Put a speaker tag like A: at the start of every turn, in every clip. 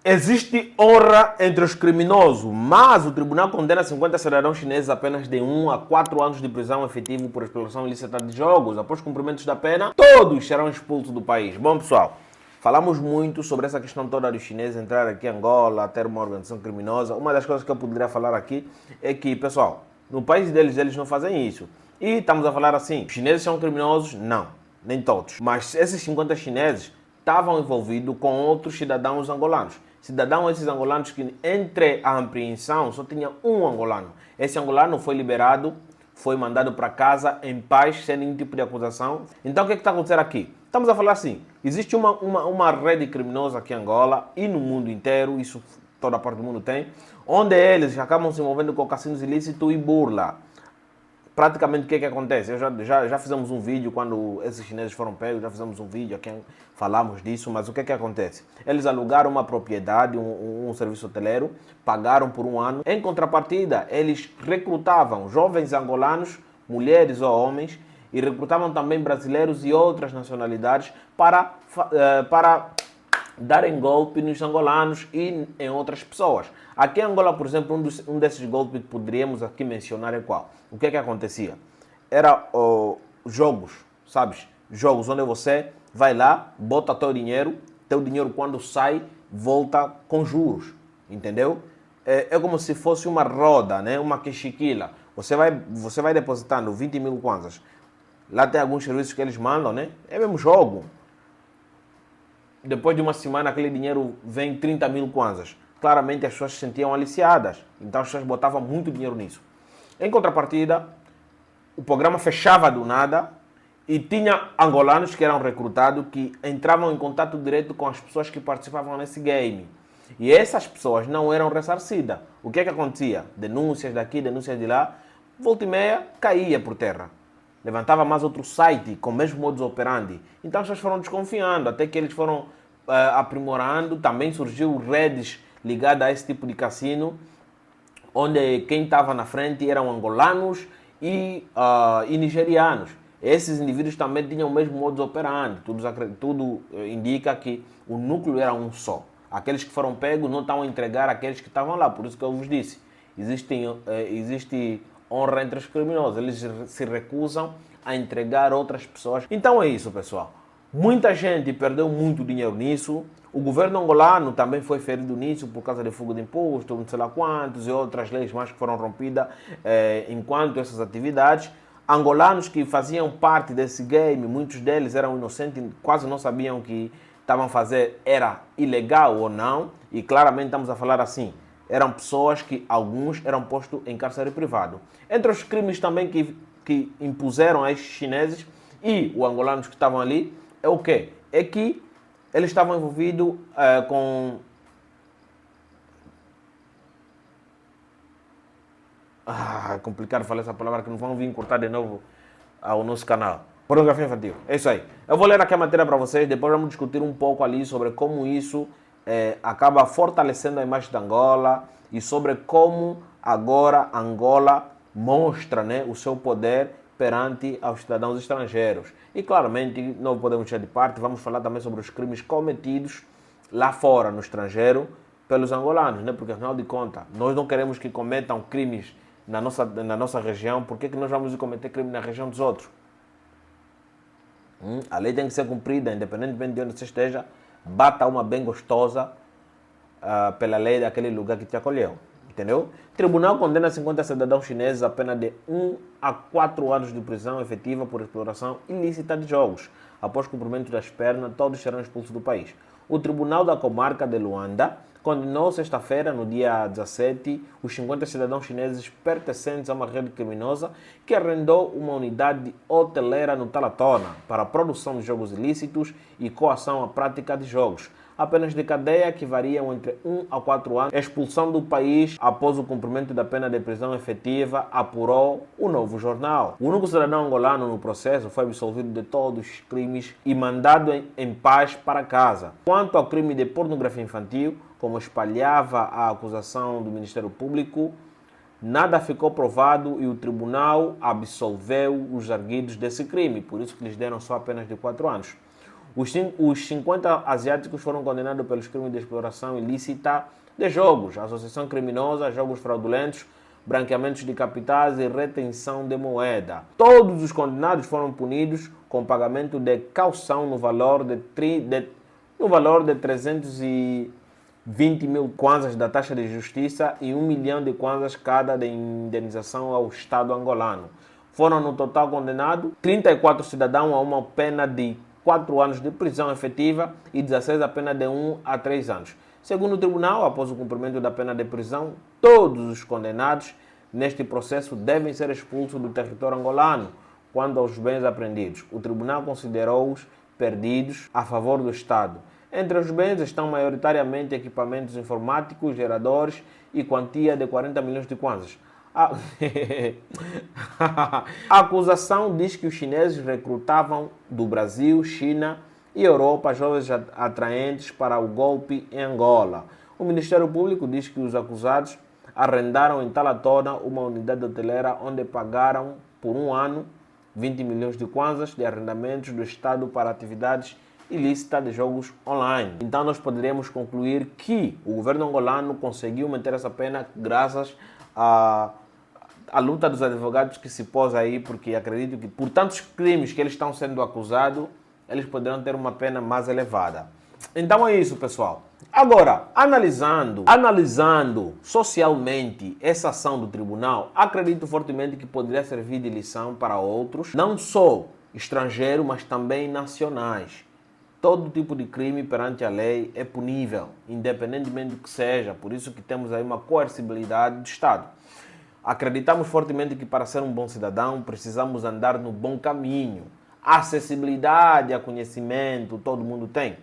A: Existe honra entre os criminosos, mas o tribunal condena 50 cidadãos chineses apenas de 1 a 4 anos de prisão efetivo por exploração ilícita de jogos. Após cumprimentos da pena, todos serão expulsos do país. Bom, pessoal, falamos muito sobre essa questão toda dos chineses entrar aqui em Angola, ter uma organização criminosa. Uma das coisas que eu poderia falar aqui é que, pessoal, no país deles, eles não fazem isso. E estamos a falar assim, os chineses são criminosos? Não, nem todos. Mas esses 50 chineses estavam envolvidos com outros cidadãos angolanos. Cidadãos esses angolanos que entre a apreensão só tinha um angolano. Esse angolano foi liberado, foi mandado para casa em paz, sem nenhum tipo de acusação. Então o que está acontecendo aqui? Estamos a falar assim, existe uma rede criminosa aqui em Angola e no mundo inteiro, isso toda parte do mundo tem, onde eles acabam se envolvendo com cassinos ilícitos e burla. Praticamente o que acontece? Já fizemos um vídeo quando esses chineses foram pegos, já fizemos um vídeo aqui falamos disso, mas o que acontece? Eles alugaram uma propriedade, um serviço hoteleiro, pagaram por um ano. Em contrapartida, eles recrutavam jovens angolanos, mulheres ou homens, e recrutavam também brasileiros e outras nacionalidades para darem golpe nos angolanos e em outras pessoas. Aqui em Angola, por exemplo, um desses golpes que poderíamos aqui mencionar é qual? O que acontecia? Era jogos, sabes? Jogos onde você vai lá, bota teu dinheiro quando sai, volta com juros, entendeu? É como se fosse uma roda, né? Uma quechiquila. Você vai depositando 20 mil kwanzas. Lá tem alguns serviços que eles mandam, né? É mesmo jogo. Depois de uma semana, aquele dinheiro vem 30 mil kwanzas. Claramente as pessoas se sentiam aliciadas. Então as pessoas botavam muito dinheiro nisso. Em contrapartida, o programa fechava do nada e tinha angolanos que eram recrutados que entravam em contato direto com as pessoas que participavam nesse game. E essas pessoas não eram ressarcidas. O que acontecia? Denúncias daqui, denúncias de lá. Volta e meia, caía por terra. Levantava mais outro site com o mesmo modus operandi. Então as pessoas foram desconfiando, até que eles foram aprimorando. Também surgiu redes ligadas a esse tipo de cassino, onde quem estava na frente eram angolanos e nigerianos. Esses indivíduos também tinham o mesmo modus operandi. Tudo indica que o núcleo era um só. Aqueles que foram pegos não estão a entregar aqueles que estavam lá. Por isso que eu vos disse, existe honra entre os criminosos. Eles se recusam a entregar outras pessoas. Então é isso, pessoal. Muita gente perdeu muito dinheiro nisso. O governo angolano também foi ferido nisso por causa de fuga de imposto, não sei lá quantos e outras leis mais que foram rompidas enquanto essas atividades. Angolanos que faziam parte desse game, muitos deles eram inocentes, quase não sabiam o que estavam a fazer era ilegal ou não. E claramente estamos a falar assim, eram pessoas que alguns eram postos em cárcere privado. Entre os crimes também que impuseram a estes chineses e os angolanos que estavam ali, é o quê? É que eles estavam envolvidos com... é complicado falar essa palavra que não vão vir cortar de novo ao nosso canal. Pornografia infantil. É isso aí. Eu vou ler aqui a matéria para vocês, depois vamos discutir um pouco ali sobre como isso acaba fortalecendo a imagem de Angola e sobre como agora Angola mostra, né, o seu poder perante aos cidadãos estrangeiros. E claramente não podemos deixar de parte, vamos falar também sobre os crimes cometidos lá fora, no estrangeiro, pelos angolanos, né? Porque afinal de contas, nós não queremos que cometam crimes na nossa região, por que nós vamos cometer crime na região dos outros? A lei tem que ser cumprida, independentemente de onde você esteja, bata uma bem gostosa pela lei daquele lugar que te acolheu. Entendeu? O tribunal condena 50 cidadãos chineses a pena de 1 a 4 anos de prisão efetiva por exploração ilícita de jogos. Após cumprimento das penas, todos serão expulsos do país. O Tribunal da Comarca de Luanda condenou sexta-feira, no dia 17, os 50 cidadãos chineses pertencentes a uma rede criminosa que arrendou uma unidade hoteleira no Talatona para a produção de jogos ilícitos e coação à prática de jogos. Apenas de cadeia que variam entre 1 a 4 anos. Expulsão do país após o cumprimento da pena de prisão efetiva, apurou o Novo Jornal. O único cidadão angolano no processo foi absolvido de todos os crimes e mandado em paz para casa. Quanto ao crime de pornografia infantil, como espalhava a acusação do Ministério Público, nada ficou provado e o tribunal absolveu os arguidos desse crime, por isso que lhes deram só apenas de 4 anos. Os 50 asiáticos foram condenados pelos crimes de exploração ilícita de jogos, associação criminosa, jogos fraudulentos, branqueamentos de capitais e retenção de moeda. Todos os condenados foram punidos com pagamento de caução no valor de 320 mil kwanzas da taxa de justiça e 1 milhão de kwanzas cada de indenização ao Estado angolano. Foram no total condenados 34 cidadãos a uma pena de 4 anos de prisão efetiva e 16 a pena de 1 a 3 anos. Segundo o tribunal, após o cumprimento da pena de prisão, todos os condenados neste processo devem ser expulsos do território angolano quanto aos bens apreendidos. O tribunal considerou-os perdidos a favor do Estado. Entre os bens estão maioritariamente equipamentos informáticos, geradores e quantia de 40 milhões de kwanzas. A acusação diz que os chineses recrutavam do Brasil, China e Europa jovens atraentes para o golpe em Angola. O Ministério Público diz que os acusados arrendaram em Talatona uma unidade hoteleira onde pagaram por um ano 20 milhões de kwanzas de arrendamentos do Estado para atividades ilícitas de jogos online. Então nós poderíamos concluir que o governo angolano conseguiu manter essa pena graças à luta dos advogados que se pôs aí, porque acredito que por tantos crimes que eles estão sendo acusados, eles poderão ter uma pena mais elevada. Então é isso, pessoal. Agora, analisando socialmente essa ação do tribunal, acredito fortemente que poderia servir de lição para outros, não só estrangeiros, mas também nacionais. Todo tipo de crime perante a lei é punível, independentemente do que seja. Por isso que temos aí uma coercibilidade do Estado. Acreditamos fortemente que para ser um bom cidadão precisamos andar no bom caminho. Acessibilidade a conhecimento todo mundo tem.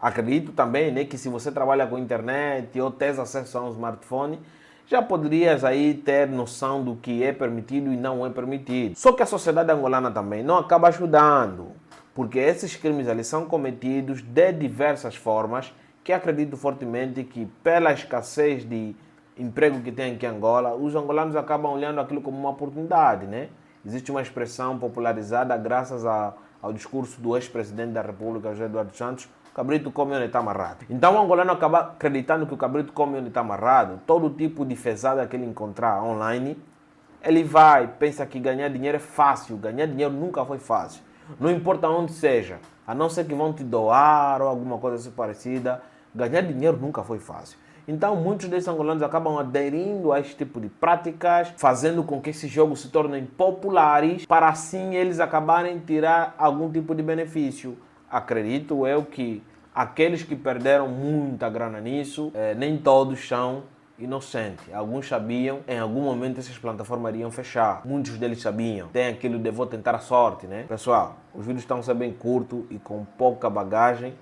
A: Acredito também, né, que se você trabalha com internet ou tens acesso a um smartphone, já poderias aí ter noção do que é permitido e não é permitido. Só que a sociedade angolana também não acaba ajudando, porque esses crimes ali são cometidos de diversas formas, que acredito fortemente que pela escassez de emprego que tem aqui em Angola, os angolanos acabam olhando aquilo como uma oportunidade, né? Existe uma expressão popularizada graças ao discurso do ex-presidente da República, José Eduardo Santos: o cabrito come onde está amarrado. Então o angolano acaba acreditando que o cabrito come onde está amarrado. Todo tipo de fezada que ele encontrar online, ele pensa que ganhar dinheiro é fácil. Ganhar dinheiro nunca foi fácil. Não importa onde seja, a não ser que vão te doar ou alguma coisa assim parecida, ganhar dinheiro nunca foi fácil. Então muitos desses angolanos acabam aderindo a este tipo de práticas, fazendo com que esses jogos se tornem populares, para assim eles acabarem tirar algum tipo de benefício. Acredito eu que aqueles que perderam muita grana nisso, nem todos são inocentes. Alguns sabiam, em algum momento essas plataformas iriam fechar. Muitos deles sabiam. Tem aquilo de vou tentar a sorte, né? Pessoal, os vídeos estão sendo bem curtos e com pouca bagagem,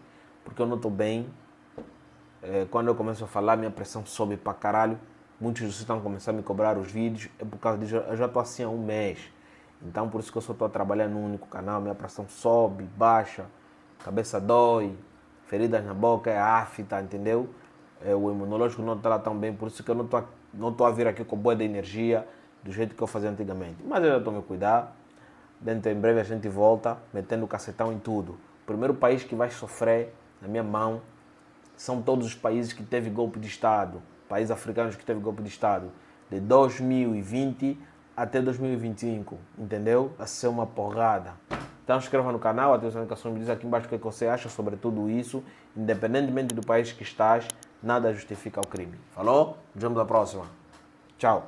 A: porque eu não estou bem. Quando eu começo a falar, minha pressão sobe pra caralho. Muitos de vocês estão começando a me cobrar os vídeos. É por causa disso, eu já estou assim há um mês. Então por isso que eu só estou a trabalhar num único canal. Minha pressão sobe, baixa, cabeça dói, feridas na boca, é afta, entendeu? O imunológico não está lá tão bem, por isso que eu não estou a vir aqui com boa de energia, do jeito que eu fazia antigamente. Mas eu já estou a me cuidar. Dentro em breve a gente volta, metendo o cacetão em tudo. O primeiro país que vai sofrer, na minha mão, são todos os países que teve golpe de Estado, países africanos que teve golpe de Estado, de 2020 até 2025, entendeu? Vai ser uma porrada. Então inscreva no canal, ative as notificações, me diz aqui embaixo o que você acha sobre tudo isso. Independentemente do país que estás, nada justifica o crime. Falou? Nos vemos na próxima. Tchau.